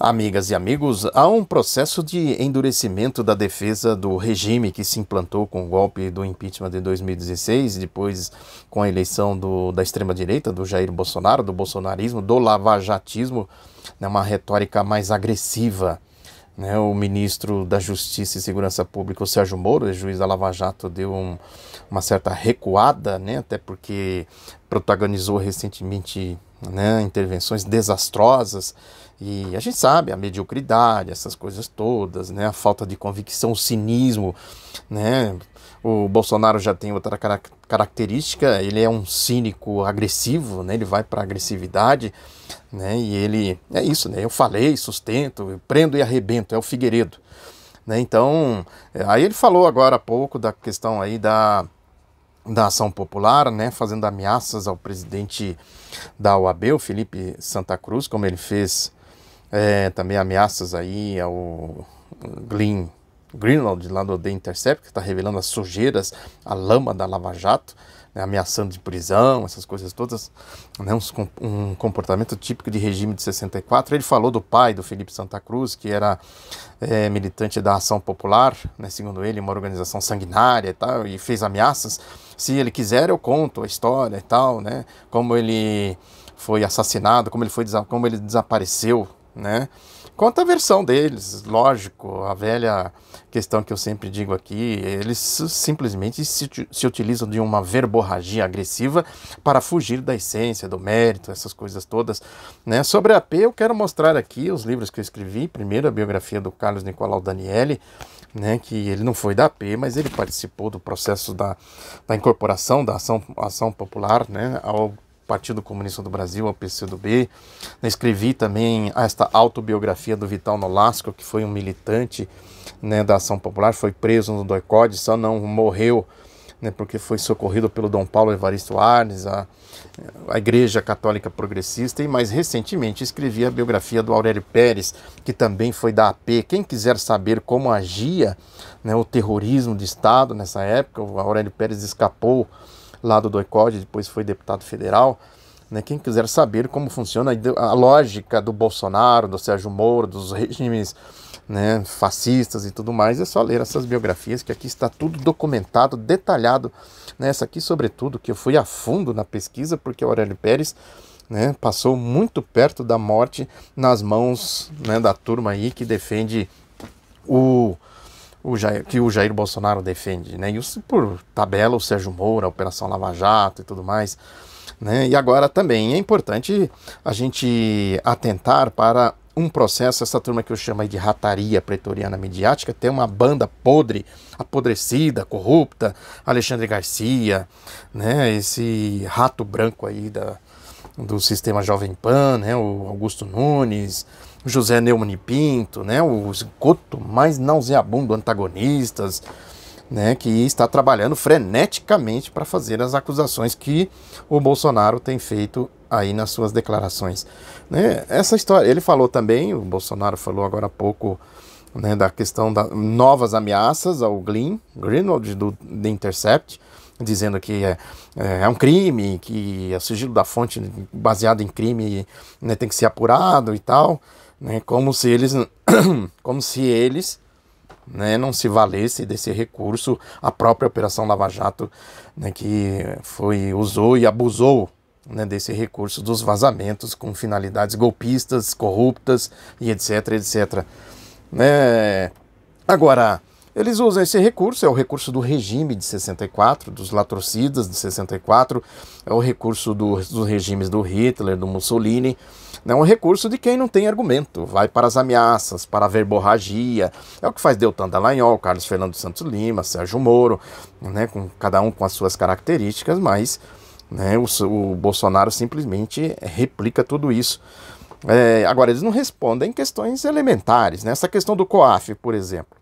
Amigas e amigos, há um processo de endurecimento da defesa do regime que se implantou com o golpe do impeachment de 2016, depois com a eleição da extrema-direita, do Jair Bolsonaro, do bolsonarismo, do lavajatismo, né, uma retórica mais agressiva. Né, o ministro da Justiça e Segurança Pública, o Sérgio Moro, juiz da Lava Jato, deu uma certa recuada, né, até porque protagonizou recentemente, né, intervenções desastrosas. E a gente sabe, a mediocridade, essas coisas todas, né, a falta de convicção, o cinismo, né. O Bolsonaro já tem outra característica, ele é um cínico agressivo, né, ele vai para a agressividade, né, e ele, é isso, né, eu falei, sustento, eu prendo e arrebento, é o Figueiredo. Né, então, aí ele falou agora há pouco da questão aí da ação popular, né, fazendo ameaças ao presidente da OAB, o Felipe Santa Cruz, como ele fez também ameaças aí ao Glenn Greenwald, lá do The Intercept, que está revelando as sujeiras, a lama da Lava Jato, né, ameaçando de prisão, essas coisas todas, né, um comportamento típico de regime de 64. Ele falou do pai do Felipe Santa Cruz, que era militante da Ação Popular, né, segundo ele, uma organização sanguinária e tal, e fez ameaças. Se ele quiser, eu conto a história e tal, né, como ele foi assassinado, como ele desapareceu, né? Conta a versão deles, lógico, a velha questão que eu sempre digo aqui, eles simplesmente se utilizam de uma verborragia agressiva para fugir da essência, do mérito, essas coisas todas, né? Sobre a AP, eu quero mostrar aqui os livros que eu escrevi. Primeiro, a biografia do Carlos Nicolau Danielli, né, que ele não foi da AP, mas ele participou do processo da incorporação da ação popular, né, ao Partido Comunista do Brasil, ao PCdoB. Escrevi também esta autobiografia do Vital Nolasco, que foi um militante, né, da Ação Popular, foi preso no DOI-CODE, só não morreu, né, porque foi socorrido pelo Dom Paulo Evaristo Arnes, a Igreja Católica Progressista. E mais recentemente escrevi a biografia do Aurélio Peres, que também foi da AP. Quem quiser saber como agia, né, o terrorismo de Estado nessa época, o Aurélio Peres escapou lá do DOI-CODE, depois foi deputado federal, né? Quem quiser saber como funciona a lógica do Bolsonaro, do Sérgio Moro, dos regimes, né, fascistas e tudo mais, é só ler essas biografias, que aqui está tudo documentado, detalhado, né? Essa aqui, sobretudo, que eu fui a fundo na pesquisa, porque o Aurélio Peres, né, passou muito perto da morte nas mãos, né, da turma aí que defende que o Jair Bolsonaro defende, né? Isso por tabela, o Sérgio Moro, a Operação Lava Jato e tudo mais, né? E agora também é importante a gente atentar para um processo, essa turma que eu chamo aí de rataria pretoriana midiática, tem uma banda podre, apodrecida, corrupta, Alexandre Garcia, né? Esse rato branco aí do sistema Jovem Pan, né? O Augusto Nunes, José Neumann e Pinto, né, o esgoto mais nauseabundo, antagonistas, né, que está trabalhando freneticamente para fazer as acusações que o Bolsonaro tem feito aí nas suas declarações. Né, essa história, ele falou também, o Bolsonaro falou agora há pouco, né, da questão das novas ameaças ao Glenn Greenwald do The Intercept, dizendo que é um crime, que o sigilo da fonte baseado em crime, né, tem que ser apurado e tal, né, como se eles, né, não se valessem desse recurso, a própria Operação Lava Jato, né, que usou e abusou, né, desse recurso dos vazamentos com finalidades golpistas, corruptas e etc, etc. Agora, eles usam esse recurso, é o recurso do regime de 64, dos latrocidas de 64, é o recurso dos regimes do Hitler, do Mussolini, é um recurso de quem não tem argumento, vai para as ameaças, para a verborragia, é o que faz Deltan Dallagnol, Carlos Fernando Santos Lima, Sérgio Moro, né, cada um com as suas características, mas, né, o Bolsonaro simplesmente replica tudo isso. Agora, eles não respondem questões elementares, né? Essa questão do COAF, por exemplo.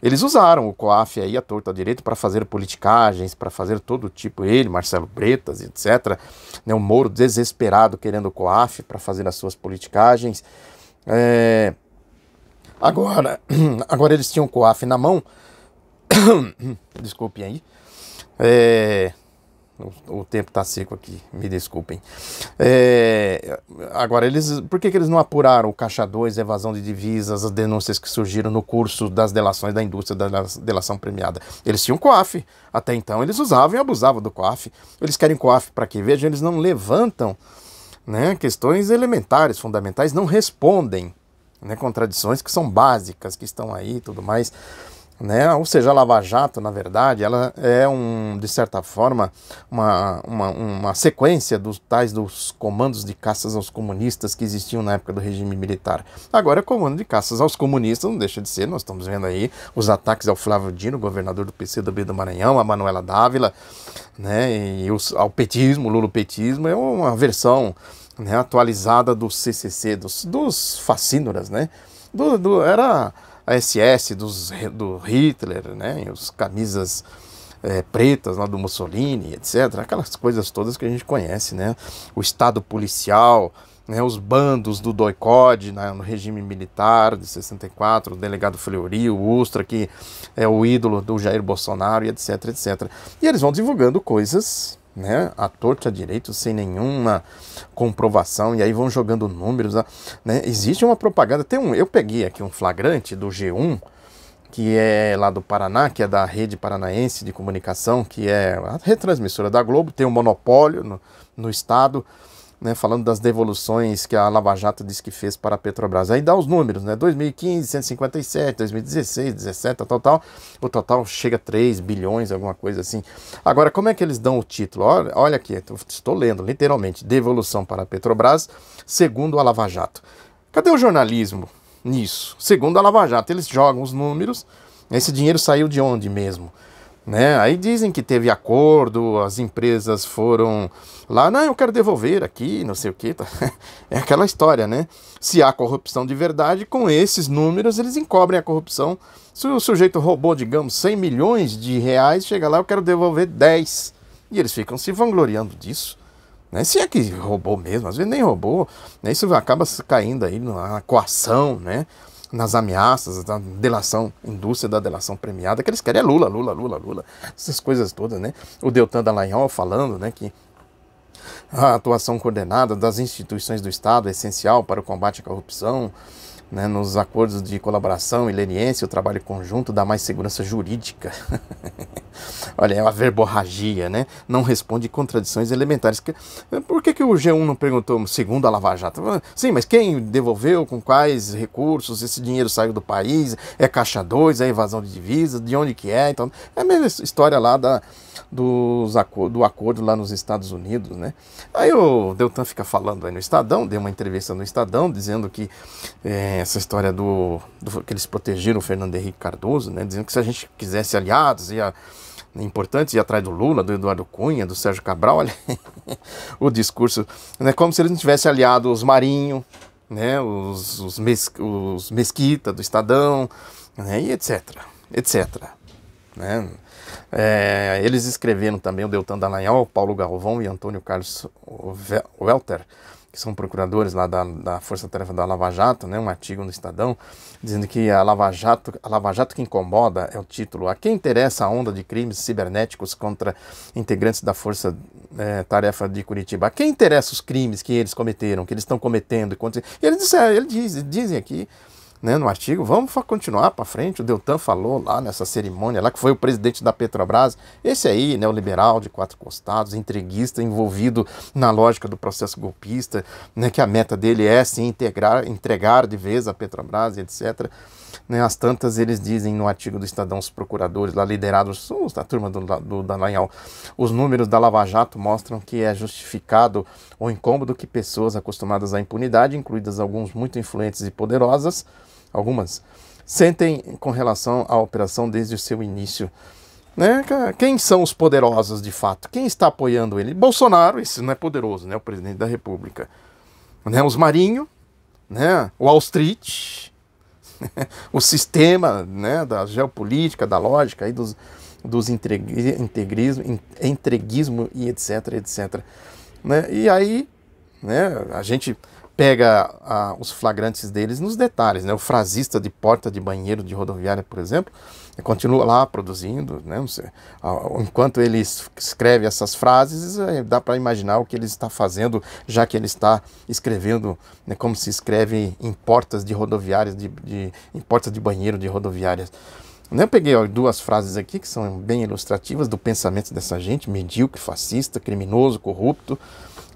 Eles usaram o COAF aí, à torta à direita, para fazer politicagens, para fazer todo tipo, ele, Marcelo Bretas, etc. Né, o Moro desesperado querendo o COAF para fazer as suas politicagens. Agora eles tinham o COAF na mão, desculpem aí, O tempo está seco aqui, me desculpem. Agora, por que eles não apuraram o Caixa 2, evasão de divisas, as denúncias que surgiram no curso das delações da indústria da delação premiada? Eles tinham COAF. Até então eles usavam e abusavam do COAF. Eles querem COAF para quê? Vejam, eles não levantam, né, questões elementares, fundamentais, não respondem, né, contradições que são básicas, que estão aí e tudo mais. Né? Ou seja, a Lava Jato, na verdade, ela é, de certa forma, uma sequência dos comandos de caças aos comunistas que existiam na época do regime militar. Agora, comando de caças aos comunistas não deixa de ser, nós estamos vendo aí os ataques ao Flávio Dino, governador do PCdoB do Maranhão, a Manuela Dávila, né? E ao petismo, o lulopetismo, é uma versão, né, atualizada do CCC, dos fascínoras, né? Era a SS do Hitler, né, e os camisas pretas lá do Mussolini, etc. Aquelas coisas todas que a gente conhece, né? O Estado policial, né, os bandos do DOI-CODE no regime militar de 64, o delegado Fleury, o Ustra, que é o ídolo do Jair Bolsonaro, e etc, etc. E eles vão divulgando coisas, né, à torto e à direito, sem nenhuma comprovação, e aí vão jogando números, né? Existe uma propaganda, eu peguei aqui um flagrante do G1, que é lá do Paraná, que é da Rede Paranaense de Comunicação, que é a retransmissora da Globo, tem um monopólio no estado, né, falando das devoluções que a Lava Jato disse que fez para a Petrobras. Aí dá os números, né? 2015, 157, 2016, 17, tal. O total chega a 3 bilhões, alguma coisa assim. Agora, como é que eles dão o título? Olha aqui, estou lendo, literalmente, devolução para a Petrobras, segundo a Lava Jato. Cadê o jornalismo nisso? Segundo a Lava Jato, eles jogam os números, esse dinheiro saiu de onde mesmo? Né? Aí dizem que teve acordo, as empresas foram lá, não, eu quero devolver aqui, não sei o que. É aquela história, né? Se há corrupção de verdade, com esses números eles encobrem a corrupção. Se o sujeito roubou, digamos, 100 milhões de reais, chega lá, eu quero devolver 10. E eles ficam se vangloriando disso. Né? Se é que roubou mesmo, às vezes nem roubou, né? Isso acaba caindo aí na coação, né? Nas ameaças, da delação, indústria da delação premiada, que eles querem é Lula, essas coisas todas, né? O Deltan Dallagnol falando, né, que a atuação coordenada das instituições do Estado é essencial para o combate à corrupção, né, nos acordos de colaboração e leniência, o trabalho conjunto dá mais segurança jurídica. Olha, é uma verborragia, né? Não responde contradições elementares. Por que o G1 não perguntou, segundo a Lava Jato? Sim, mas quem devolveu, com quais recursos, esse dinheiro saiu do país, é Caixa 2, é evasão de divisas, de onde que é? Então, é a mesma história lá do acordo lá nos Estados Unidos, né? Aí o Deltan fica falando aí no Estadão, deu uma entrevista no Estadão, dizendo que essa história que eles protegeram o Fernando Henrique Cardoso, né? Dizendo que se a gente quisesse aliados, importante ir atrás do Lula, do Eduardo Cunha, do Sérgio Cabral, olha o discurso, né? Como se eles não tivessem aliado os Marinho, né? Os Mesquita do Estadão, né? E etc, né? Eles escreveram também, o Deltan Dallagnol, Paulo Galvão e Antônio Carlos Welter, que são procuradores lá da Força Tarefa da Lava Jato, né, um artigo no Estadão, dizendo que a Lava Jato que incomoda é o título. A quem interessa a onda de crimes cibernéticos contra integrantes da Força Tarefa de Curitiba? A quem interessa os crimes que eles cometeram, que eles estão cometendo? E eles dizem aqui, né, no artigo, vamos continuar para frente. O Deltan falou lá nessa cerimônia, lá que foi o presidente da Petrobras, esse aí, neoliberal de quatro costados, entreguista, envolvido na lógica do processo golpista, né, que a meta dele é se entregar de vez a Petrobras, etc. Né, as tantas, eles dizem no artigo do Estadão, os procuradores lá liderados, a turma do Dallagnol, os números da Lava Jato mostram que é justificado ou incômodo que pessoas acostumadas à impunidade, incluídas alguns muito influentes e poderosas, algumas, sentem com relação à operação desde o seu início. Né? Quem são os poderosos de fato? Quem está apoiando ele? Bolsonaro, esse não é poderoso, né? O presidente da República. Né? Os Marinho, né? O Wall Street, o sistema, né, da geopolítica, da lógica, aí dos entreguismo e etc, etc. Né? E aí, né, a gente pega os flagrantes deles nos detalhes, né? O frasista de porta de banheiro de rodoviária, por exemplo, continua lá produzindo, né? Enquanto ele escreve essas frases, dá para imaginar o que ele está fazendo, já que ele está escrevendo, né, como se escreve em portas de rodoviárias, em portas de banheiro de rodoviárias. Eu peguei duas frases aqui que são bem ilustrativas do pensamento dessa gente, medíocre, fascista, criminoso, corrupto,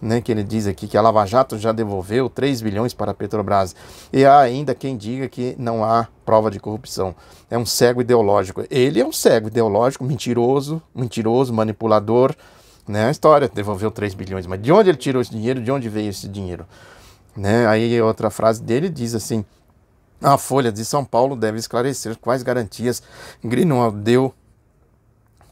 né, que ele diz aqui que a Lava Jato já devolveu 3 bilhões para a Petrobras. E há ainda quem diga que não há prova de corrupção. É um cego ideológico. Ele é um cego ideológico, mentiroso, manipulador. Né? A história devolveu 3 bilhões. Mas de onde ele tirou esse dinheiro? De onde veio esse dinheiro? Né? Aí outra frase dele diz assim: a Folha de São Paulo deve esclarecer quais garantias Greenwald deu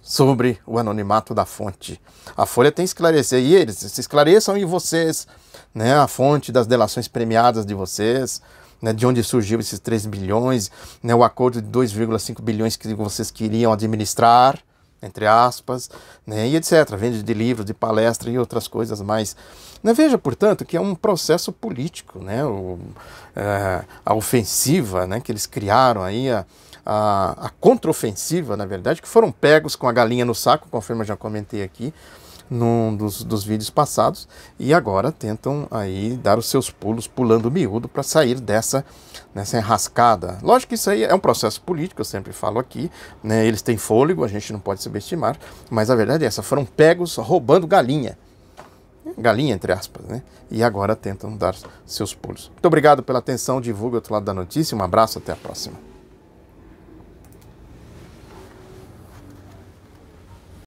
sobre o anonimato da fonte. A Folha tem que esclarecer, e eles se esclareçam, e vocês, né, a fonte das delações premiadas de vocês, né, de onde surgiu esses 3 bilhões, né, o acordo de 2,5 bilhões que vocês queriam administrar, entre aspas, né, e etc. Vende de livros, de palestra e outras coisas mais. Né, veja, portanto, que é um processo político, né, a ofensiva, né, que eles criaram aí, a contraofensiva, na verdade, que foram pegos com a galinha no saco, conforme eu já comentei aqui num dos vídeos passados, e agora tentam aí dar os seus pulos, pulando miúdo, para sair nessa enrascada. Lógico que isso aí é um processo político, eu sempre falo aqui, né? Eles têm fôlego, a gente não pode subestimar, mas a verdade é essa, foram pegos roubando galinha entre aspas, né? E agora tentam dar seus pulos. Muito obrigado pela atenção, divulgue o outro lado da notícia, um abraço, até a próxima.